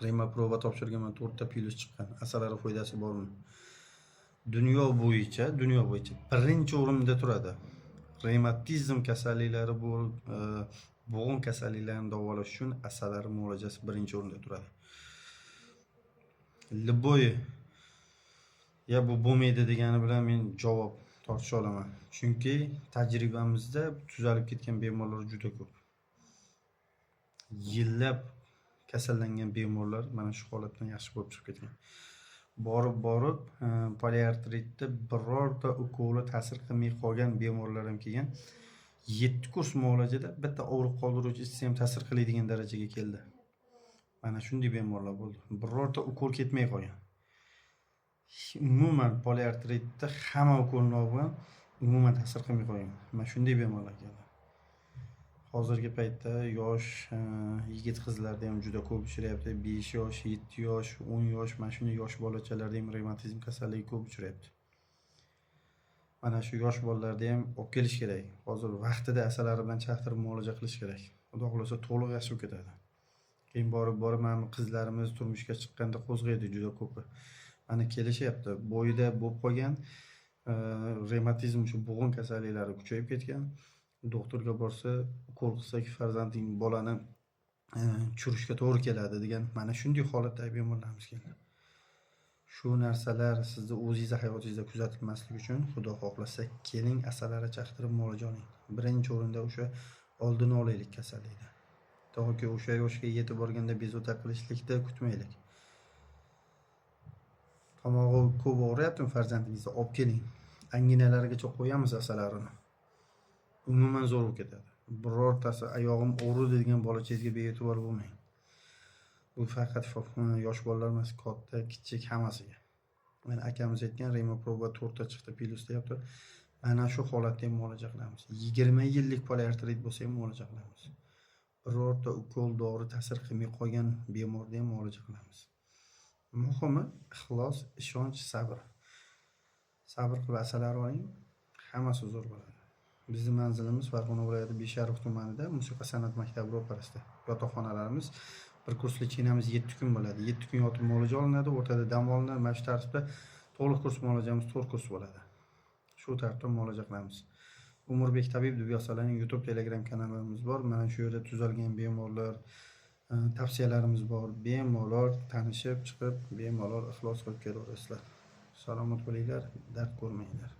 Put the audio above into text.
Rema Pro'ga topshirganman, 4 ta pilus chiqqan. Asalari foydasi bormi? Dunyo bo'yicha birinchi o'rinda turadi. Revmatizm kasalliklari bo'g'in kasalliklarini davolash uchun asalari muolajasi birinchi o'rinda turadi. Liboy bu bo'lmaydi degani bilan men javob tortisha olaman. Chunki tajribamizda tuzalib ketgan bemorlar juda ko'p. Yillab kasallangan bemorlar mana shu holatdan yaxshi bo'lib chiqib ketgan. Borib poliartritda birorta ukoli ta'sir qilmay qolgan bemorlar ham kelgan. 7 kurs muolajada bitta og'riq qoldiruvchi ichsa ham ta'sir qiladigan darajaga keldi. Mana shunday bemorlar bo'ldi. Birorta ukol ketmay qolgan. Umuman poliartritda hamma ukolni olgan, umuman ta'sir qilmay qolgan. Mana shunday bemorlar keldi. Hozirgi paytda yosh yigit-qizlarda ham juda ko'p uchrayapti. 5 yosh, 7 yosh, 10 yosh, mana shunday yosh bolachalarda ham revmatizm kasalligi ko'p uchrayapti. Mana shu yosh bolalarda ham olib kelish kerak. Hozir vaqtida asalari bilan chaqtirib muolaja qilish kerak. Xudo xolasa to'liq yaxshi bo'lib ketadi. Keyin borib mana qizlarimiz turmushga chiqqanda qo'zg'aydi juda ko'p. Mana kelishyapti. Bo'yida bo'lib qolgan revmatizm shu bo'g'in kasalliklari kuchayib ketgan. Doktorga borsa, ukol qilsak farzanding bolani tushirishga to'g'ri keladi degan mana shunday holatdagi bemorlarimiz keldi. Shu narsalar sizni o'zingiz hayotingizda kuzatilmasligi uchun Xudo xohlasa keling asalari chaqtirib muolaja oling. Birinchi o'rinda o'sha oldini olaylik kasallikni. To'g'ri o'sha yoshga yetib borganda bezovta qilishlikda kutmaylik. Tomog'i ko'p og'riyaptimi farzandingizni olib keling. Anginalargacha qo'yamiz asalarini. Umuman zo'r bo'lib ketadi. Birortasi oyog'im og'ridi degan bolachangizga bee'tibor bo'lmang. Bu faqat yosh bolalar emas, katta, kichik hammasiga. Mana akamiz aytgan Rema Pro'ga 4 ta chiqdi pilus deyapti. Mana shu holatda ham muolaja qilamiz. 20 yillik poliartrit bo'lsa ham muolaja qilamiz. Birorta ukol dori ta'sir qilmay qolgan bemorda ham muolaja qilamiz. Muhimi ixlos, ishonch, sabr. Sabr qilib asalar oling, hammasi zo'r bo'ladi. Bizning manzilimiz Farg'ona viloyati Beshariq tumanida musiqa san'at maktabi ro'parasida. Yotoqxonalarimiz bir kursli chenamiz 7 kun bo'ladi. 7 kun yotib muolaja olinadi, o'rtada dam olinadi. Mana shu tartibda to'liq kurs muolajamiz 4 kurs bo'ladi. Shu tartibda muolaja qilamiz. Umurbek tabib deb yozsalaring YouTube, Telegram kanallarimiz bor. Mana shu yerda tuzalgan bemorlar, tavsiyalarimiz bor. Bemalol tanishib chiqib, bemalol ixlos qilib kelaverasizlar. Salomat bo'linglar, dard ko'rmanglar.